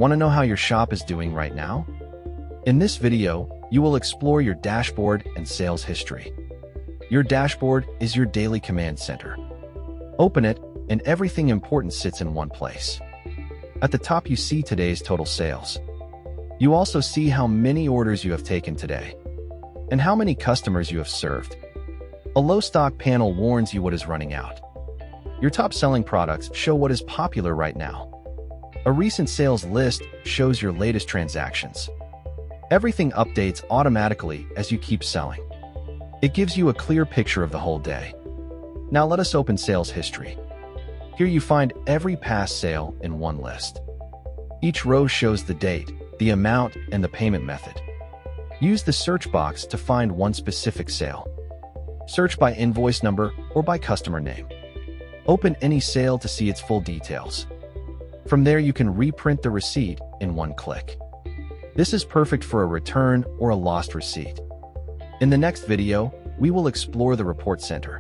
Want to know how your shop is doing right now? In this video, you will explore your dashboard and sales history. Your dashboard is your daily command center. Open it, and everything important sits in one place. At the top, you see today's total sales. You also see how many orders you have taken today and how many customers you have served. A low stock panel warns you what is running out. Your top selling products show what is popular right now. A recent sales list shows your latest transactions. Everything updates automatically as you keep selling. It gives you a clear picture of the whole day. Now let us open sales history. Here you find every past sale in one list. Each row shows the date, the amount, and the payment method. Use the search box to find one specific sale. Search by invoice number or by customer name. Open any sale to see its full details. From there, you can reprint the receipt in one click. This is perfect for a return or a lost receipt. In the next video, we will explore the report center.